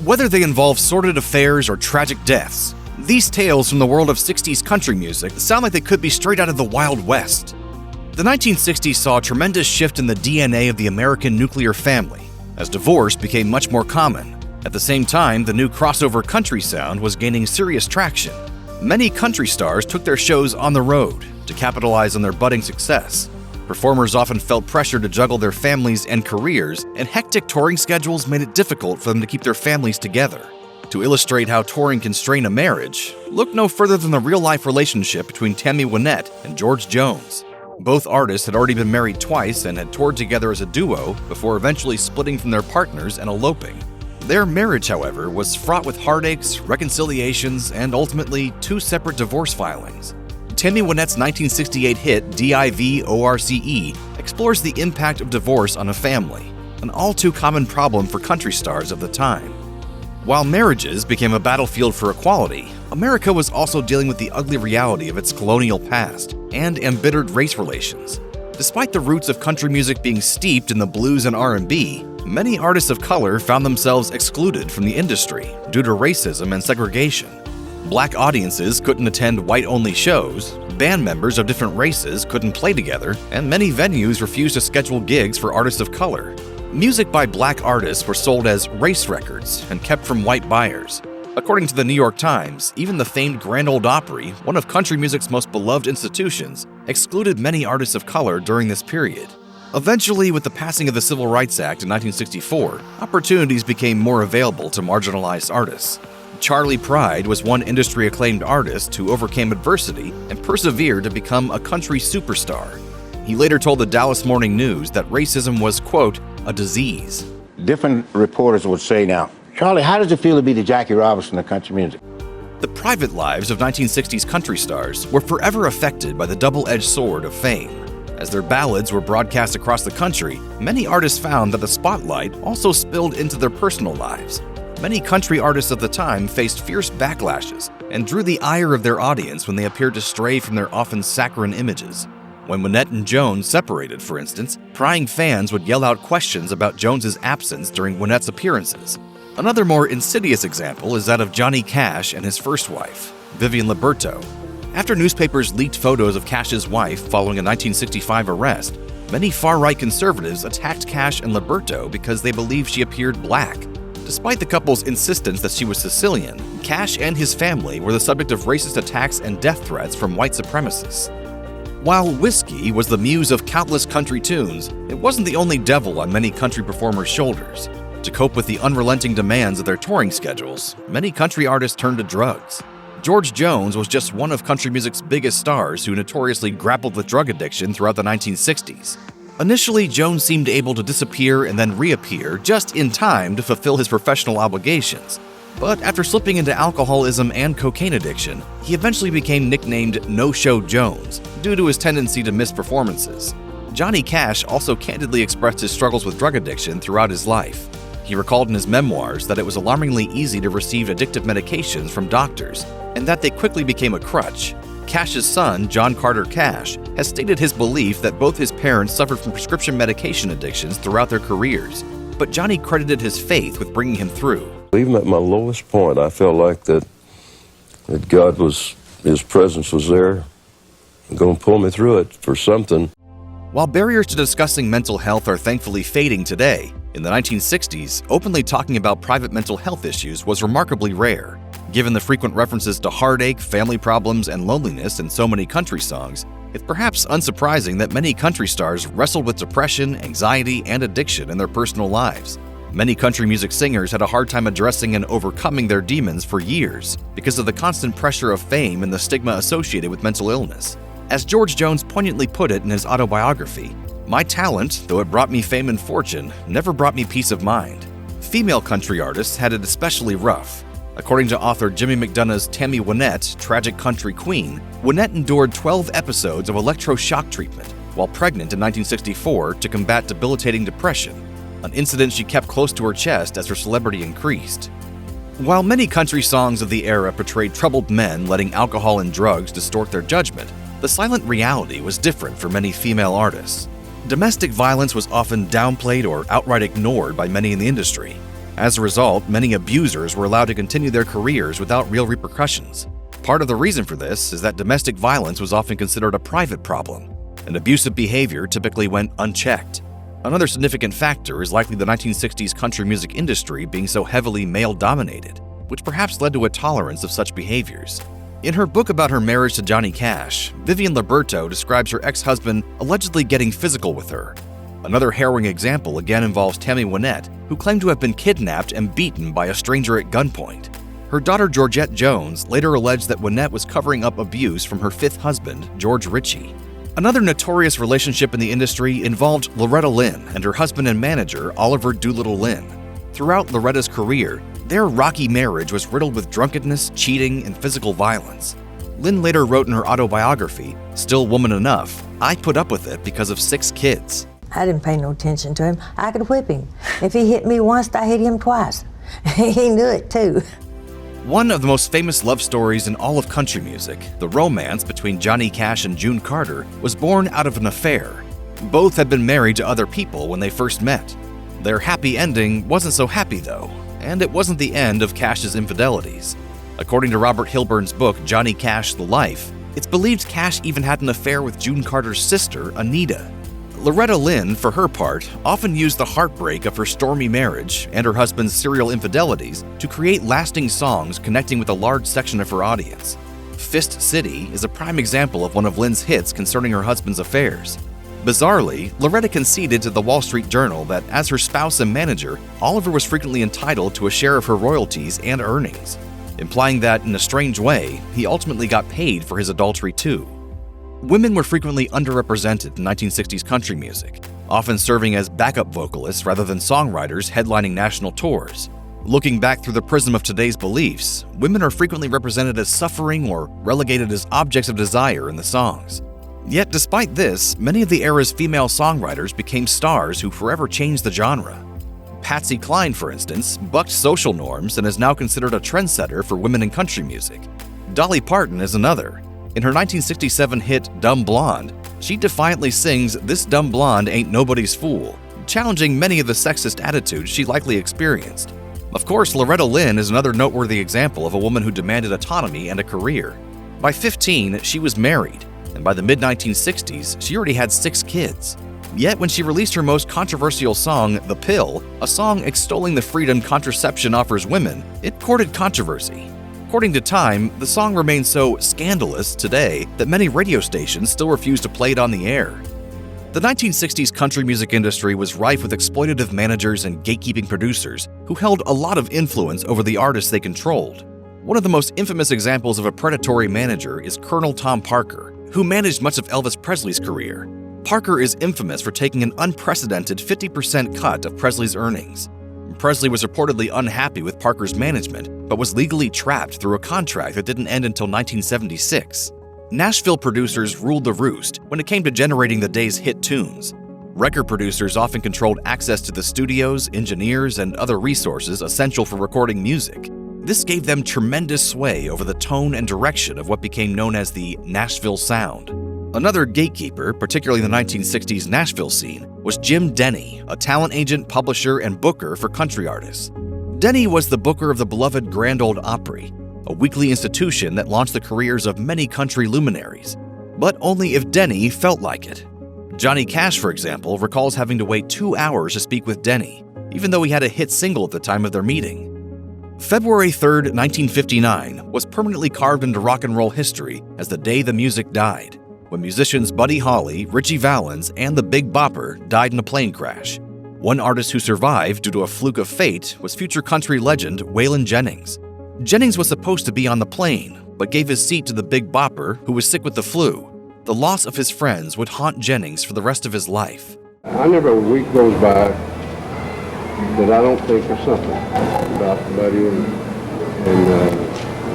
Whether they involve sordid affairs or tragic deaths, these tales from the world of 60s country music sound like they could be straight out of the Wild West. The 1960s saw a tremendous shift in the DNA of the American nuclear family, as divorce became much more common. At the same time, the new crossover country sound was gaining serious traction. Many country stars took their shows on the road to capitalize on their budding success. Performers often felt pressure to juggle their families and careers, and hectic touring schedules made it difficult for them to keep their families together. To illustrate how touring can strain a marriage, look no further than the real-life relationship between Tammy Wynette and George Jones. Both artists had already been married twice and had toured together as a duo before eventually splitting from their partners and eloping. Their marriage, however, was fraught with heartaches, reconciliations, and ultimately 2 separate divorce filings. Tammy Wynette's 1968 hit Divorce explores the impact of divorce on a family, an all-too-common problem for country stars of the time. While marriages became a battlefield for equality, America was also dealing with the ugly reality of its colonial past and embittered race relations. Despite the roots of country music being steeped in the blues and R&B, many artists of color found themselves excluded from the industry due to racism and segregation. Black audiences couldn't attend white-only shows, band members of different races couldn't play together, and many venues refused to schedule gigs for artists of color. Music by black artists were sold as race records and kept from white buyers. According to the New York Times, even the famed Grand Ole Opry, one of country music's most beloved institutions, excluded many artists of color during this period. Eventually, with the passing of the Civil Rights Act in 1964, opportunities became more available to marginalized artists. Charlie Pride was one industry-acclaimed artist who overcame adversity and persevered to become a country superstar. He later told the Dallas Morning News that racism was, quote, a disease. Different reporters would say now, Charlie, how does it feel to be the Jackie Robinson of country music? The private lives of 1960s country stars were forever affected by the double-edged sword of fame. As their ballads were broadcast across the country, many artists found that the spotlight also spilled into their personal lives. Many country artists of the time faced fierce backlashes and drew the ire of their audience when they appeared to stray from their often saccharine images. When Wynette and Jones separated, for instance, prying fans would yell out questions about Jones's absence during Wynette's appearances. Another more insidious example is that of Johnny Cash and his first wife, Vivian Liberto. After newspapers leaked photos of Cash's wife following a 1965 arrest, many far-right conservatives attacked Cash and Liberto because they believed she appeared black. Despite the couple's insistence that she was Sicilian, Cash and his family were the subject of racist attacks and death threats from white supremacists. While whiskey was the muse of countless country tunes, it wasn't the only devil on many country performers' shoulders. To cope with the unrelenting demands of their touring schedules, many country artists turned to drugs. George Jones was just one of country music's biggest stars who notoriously grappled with drug addiction throughout the 1960s. Initially, Jones seemed able to disappear and then reappear just in time to fulfill his professional obligations. But after slipping into alcoholism and cocaine addiction, he eventually became nicknamed No-Show Jones due to his tendency to miss performances. Johnny Cash also candidly expressed his struggles with drug addiction throughout his life. He recalled in his memoirs that it was alarmingly easy to receive addictive medications from doctors, and that they quickly became a crutch. Cash's son, John Carter Cash, has stated his belief that both his parents suffered from prescription medication addictions throughout their careers, but Johnny credited his faith with bringing him through. Even at my lowest point, I felt like that God His presence was there, going to pull me through it for something. While barriers to discussing mental health are thankfully fading today, in the 1960s, openly talking about private mental health issues was remarkably rare. Given the frequent references to heartache, family problems, and loneliness in so many country songs, it's perhaps unsurprising that many country stars wrestled with depression, anxiety, and addiction in their personal lives. Many country music singers had a hard time addressing and overcoming their demons for years because of the constant pressure of fame and the stigma associated with mental illness. As George Jones poignantly put it in his autobiography, "My talent, though it brought me fame and fortune, never brought me peace of mind." Female country artists had it especially rough. According to author Jimmy McDonough's Tammy Wynette, Tragic Country Queen, Wynette endured 12 episodes of electroshock treatment while pregnant in 1964 to combat debilitating depression, an incident she kept close to her chest as her celebrity increased. While many country songs of the era portrayed troubled men letting alcohol and drugs distort their judgment, the silent reality was different for many female artists. Domestic violence was often downplayed or outright ignored by many in the industry. As a result, many abusers were allowed to continue their careers without real repercussions. Part of the reason for this is that domestic violence was often considered a private problem, and abusive behavior typically went unchecked. Another significant factor is likely the 1960s country music industry being so heavily male-dominated, which perhaps led to a tolerance of such behaviors. In her book about her marriage to Johnny Cash, Vivian Liberto describes her ex-husband allegedly getting physical with her. Another harrowing example again involves Tammy Wynette, who claimed to have been kidnapped and beaten by a stranger at gunpoint. Her daughter Georgette Jones later alleged that Wynette was covering up abuse from her fifth husband, George Ritchie. Another notorious relationship in the industry involved Loretta Lynn and her husband and manager, Oliver Doolittle Lynn. Throughout Loretta's career, their rocky marriage was riddled with drunkenness, cheating, and physical violence. Lynn later wrote in her autobiography, Still Woman Enough, "I put up with it because of 6 kids." I didn't pay no attention to him. I could whip him. If he hit me once, I hit him twice. He knew it too. One of the most famous love stories in all of country music, the romance between Johnny Cash and June Carter, was born out of an affair. Both had been married to other people when they first met. Their happy ending wasn't so happy though, and it wasn't the end of Cash's infidelities. According to Robert Hilburn's book, Johnny Cash: The Life, it's believed Cash even had an affair with June Carter's sister, Anita. Loretta Lynn, for her part, often used the heartbreak of her stormy marriage and her husband's serial infidelities to create lasting songs connecting with a large section of her audience. Fist City is a prime example of one of Lynn's hits concerning her husband's affairs. Bizarrely, Loretta conceded to the Wall Street Journal that as her spouse and manager, Oliver was frequently entitled to a share of her royalties and earnings, implying that, in a strange way, he ultimately got paid for his adultery too. Women were frequently underrepresented in 1960s country music, often serving as backup vocalists rather than songwriters headlining national tours. Looking back through the prism of today's beliefs, women are frequently represented as suffering or relegated as objects of desire in the songs. Yet despite this, many of the era's female songwriters became stars who forever changed the genre. Patsy Cline, for instance, bucked social norms and is now considered a trendsetter for women in country music. Dolly Parton is another. In her 1967 hit Dumb Blonde, she defiantly sings "This dumb blonde ain't nobody's fool," challenging many of the sexist attitudes she likely experienced. Of course, Loretta Lynn is another noteworthy example of a woman who demanded autonomy and a career. By 15, she was married, and by the mid-1960s, she already had 6 kids. Yet when she released her most controversial song, The Pill, a song extolling the freedom contraception offers women, it courted controversy. According to Time, the song remains so scandalous today that many radio stations still refuse to play it on the air. The 1960s country music industry was rife with exploitative managers and gatekeeping producers who held a lot of influence over the artists they controlled. One of the most infamous examples of a predatory manager is Colonel Tom Parker, who managed much of Elvis Presley's career. Parker is infamous for taking an unprecedented 50% cut of Presley's earnings. Presley was reportedly unhappy with Parker's management, but was legally trapped through a contract that didn't end until 1976. Nashville producers ruled the roost when it came to generating the day's hit tunes. Record producers often controlled access to the studios, engineers, and other resources essential for recording music. This gave them tremendous sway over the tone and direction of what became known as the Nashville Sound. Another gatekeeper, particularly in the 1960s Nashville scene, was Jim Denny, a talent agent, publisher, and booker for country artists. Denny was the booker of the beloved Grand Ole Opry, a weekly institution that launched the careers of many country luminaries, but only if Denny felt like it. Johnny Cash, for example, recalls having to wait 2 hours to speak with Denny, even though he had a hit single at the time of their meeting. February 3, 1959 was permanently carved into rock and roll history as the day the music died, when musicians Buddy Holly, Ritchie Valens, and the Big Bopper died in a plane crash. One artist who survived due to a fluke of fate was future country legend Waylon Jennings. Jennings was supposed to be on the plane, but gave his seat to the Big Bopper, who was sick with the flu. The loss of his friends would haunt Jennings for the rest of his life. I never a week goes by that I don't think of something about Buddy and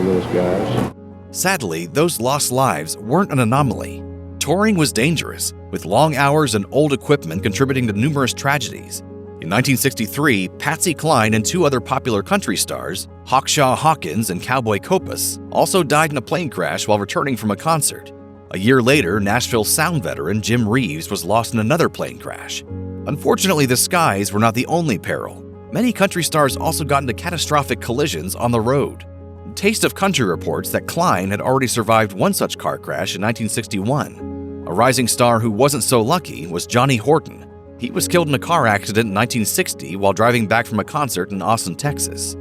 those guys. Sadly, those lost lives weren't an anomaly. Touring was dangerous, with long hours and old equipment contributing to numerous tragedies. In 1963, Patsy Cline and 2 other popular country stars, Hawkshaw Hawkins and Cowboy Copas, also died in a plane crash while returning from a concert. A year later, Nashville sound veteran Jim Reeves was lost in another plane crash. Unfortunately, the skies were not the only peril. Many country stars also got into catastrophic collisions on the road. Taste of Country reports that Klein had already survived one such car crash in 1961. A rising star who wasn't so lucky was Johnny Horton. He was killed in a car accident in 1960 while driving back from a concert in Austin, Texas.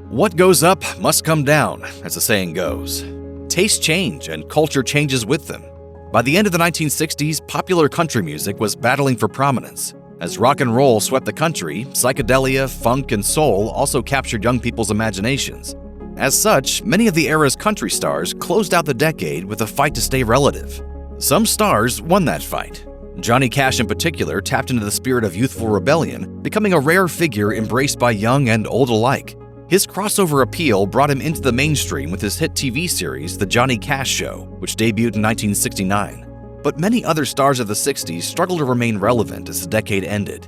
What goes up must come down, as the saying goes. Tastes change and culture changes with them. By the end of the 1960s, popular country music was battling for prominence. As rock and roll swept the country, psychedelia, funk, and soul also captured young people's imaginations. As such, many of the era's country stars closed out the decade with a fight to stay relative. Some stars won that fight. Johnny Cash in particular tapped into the spirit of youthful rebellion, becoming a rare figure embraced by young and old alike. His crossover appeal brought him into the mainstream with his hit TV series, The Johnny Cash Show, which debuted in 1969. But many other stars of the 60s struggled to remain relevant as the decade ended.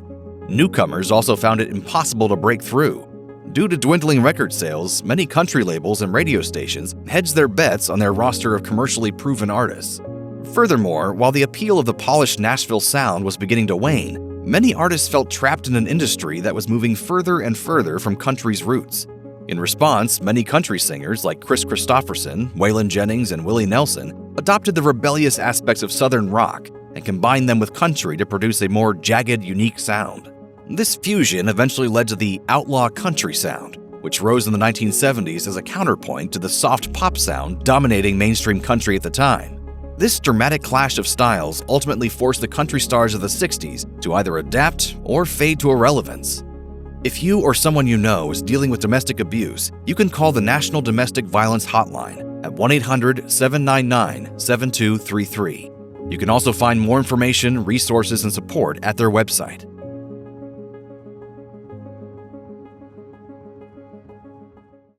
Newcomers also found it impossible to break through. Due to dwindling record sales, many country labels and radio stations hedged their bets on their roster of commercially proven artists. Furthermore, while the appeal of the polished Nashville sound was beginning to wane, many artists felt trapped in an industry that was moving further and further from country's roots. In response, many country singers like Chris Christopherson, Waylon Jennings, and Willie Nelson adopted the rebellious aspects of Southern rock and combined them with country to produce a more jagged, unique sound. This fusion eventually led to the outlaw country sound, which rose in the 1970s as a counterpoint to the soft pop sound dominating mainstream country at the time. This dramatic clash of styles ultimately forced the country stars of the 60s to either adapt or fade to irrelevance. If you or someone you know is dealing with domestic abuse, you can call the National Domestic Violence Hotline at 1-800-799-7233. You can also find more information, resources, and support at their website.